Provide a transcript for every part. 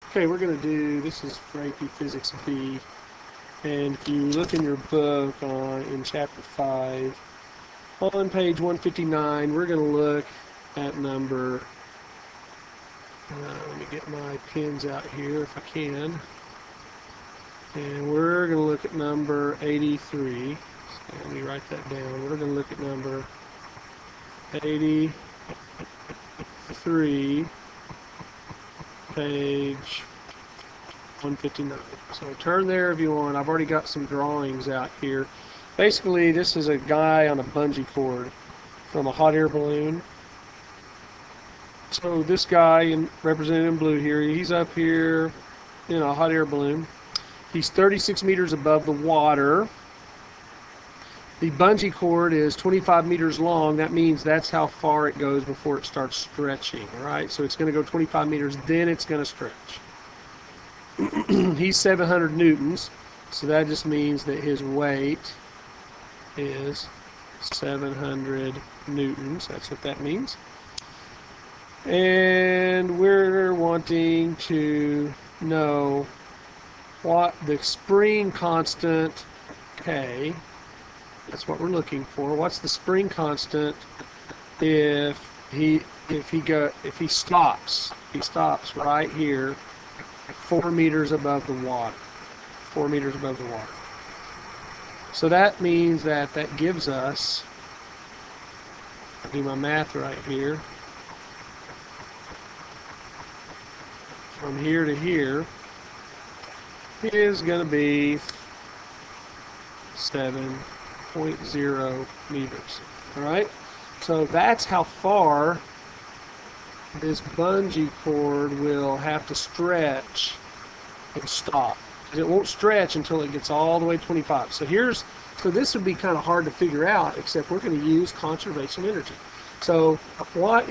Okay, we're going to do, this is for AP Physics B, and if you look in your book in Chapter 5, on page 159, we're going to look at number, let me get my pens out here if I can, and we're going to look at number 83. So let me write that down. We're going to look at number 83, page 159. So turn there if you want. I've already got some drawings out here. Basically, this is a guy on a bungee cord from a hot air balloon. So this guy, represented in blue here, he's up here in a hot air balloon. He's 36 meters above the water. The bungee cord is 25 meters long. That means that's how far it goes before it starts stretching, right? So it's going to go 25 meters, then it's going to stretch. He's 700 newtons, so that just means that his weight is 700 newtons. That's what that means. And we're wanting to know what the spring constant K, that's what we're looking for. What's the spring constant if he stops? He stops right here, 4 meters above the water. 4 meters above the water. So that means that gives us, I'll do my math right here, from here to here is going to be 7.0 meters. Alright? So that's how far this bungee cord will have to stretch and stop. It won't stretch until it gets all the way to 25. So this would be kind of hard to figure out, except we're going to use conservation energy. So what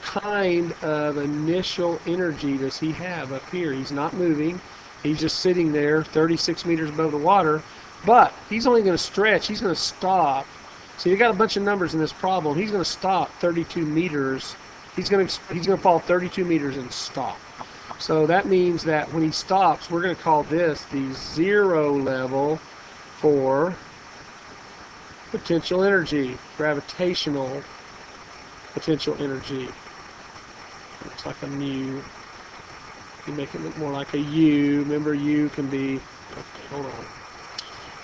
kind of initial energy does he have up here? He's not moving. He's just sitting there 36 meters above the water. But he's only going to stretch. He's going to stop. So you got a bunch of numbers in this problem. He's going to stop 32 meters. He's going to fall 32 meters and stop. So that means that when he stops, we're going to call this the zero level for potential energy, gravitational potential energy. Looks like a mu. You make it look more like a U. Remember, U can be, okay, hold on.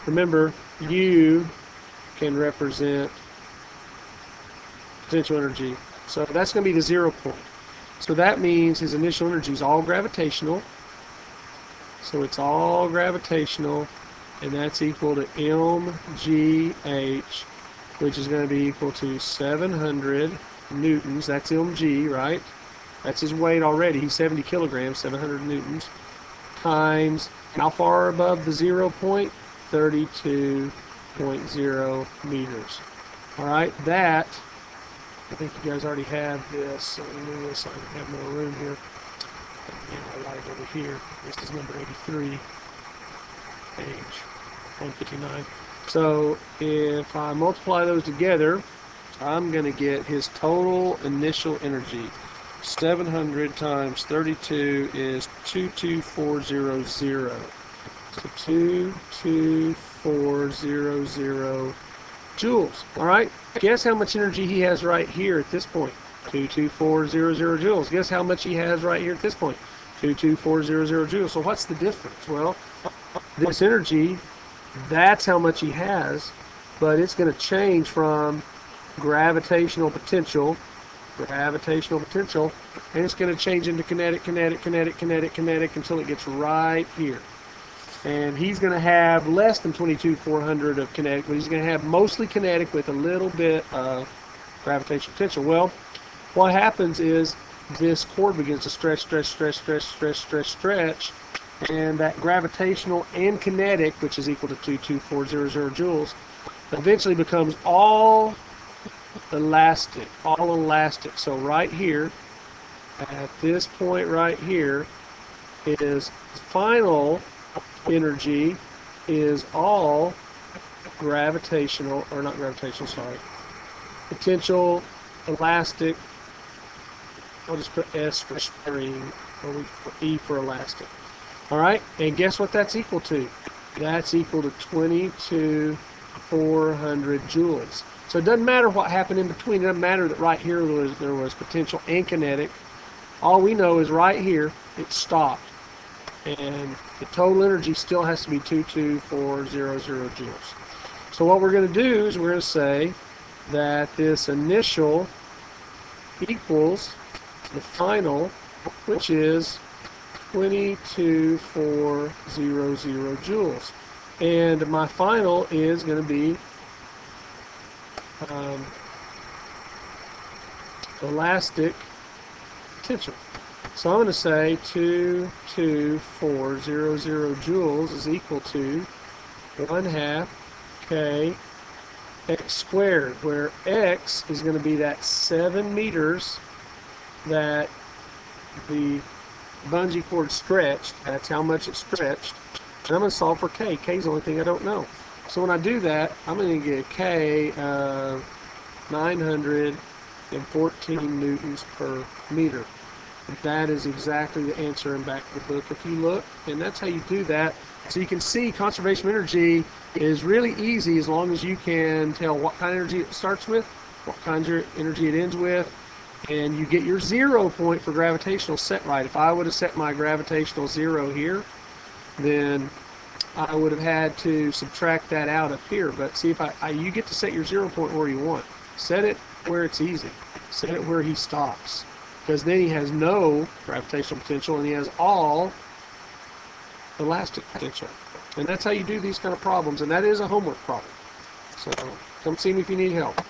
Remember, U can represent potential energy. So that's going to be the 0 point. So that means his initial energy is all gravitational. So it's all gravitational, and that's equal to mgh, which is going to be equal to 700 newtons. That's mg, right? That's his weight already. He's 70 kilograms, 700 newtons, times how far above the 0 point? 32.0 meters. All right, that, I think you guys already have this. So let me move this so I can have more room here. I'll light over here. This is number 83, page 159. So if I multiply those together, I'm going to get his total initial energy. 700 times 32 is 22400. So 22400 joules. All right. Guess how much energy he has right here at this point? 22400 joules. Guess how much he has right here at this point? 22400 joules. So what's the difference? Well, this energy, that's how much he has, but it's going to change from gravitational potential, and it's going to change into kinetic until it gets right here. And he's going to have less than 22,400 of kinetic, but he's going to have mostly kinetic with a little bit of gravitational potential. Well, what happens is this cord begins to stretch, and that gravitational and kinetic, which is equal to 22400 joules, eventually becomes all elastic. So right here, at this point right here, is final energy is all gravitational, or not gravitational, sorry, potential elastic, I'll just put S for string, E for elastic. All right, and guess what that's equal to? That's equal to 22,400 joules. So it doesn't matter what happened in between. It doesn't matter that right here there was potential and kinetic. All we know is right here it stopped, and the total energy still has to be 22,400 joules. So what we're going to do is we're going to say that this initial equals the final, which is 22,400 joules. And my final is going to be elastic potential. So I'm going to say 22,400 joules is equal to 1/2 K x squared, where x is going to be that 7 meters that the bungee cord stretched. That's how much it stretched. And I'm going to solve for K. K is the only thing I don't know. So when I do that, I'm going to get K of 914 newtons per meter. That is exactly the answer in back of the book if you look. And that's how you do that. So you can see conservation of energy is really easy as long as you can tell what kind of energy it starts with, what kind of energy it ends with, and you get your 0 point for gravitational set right. If I would have set my gravitational 0 here, then I would have had to subtract that out up here. But see, if you get to set your 0 point where you want. Set it where it's easy. Set it where he stops. Because then he has no gravitational potential and he has all elastic potential. And that's how you do these kind of problems. And that is a homework problem. So come see me if you need help.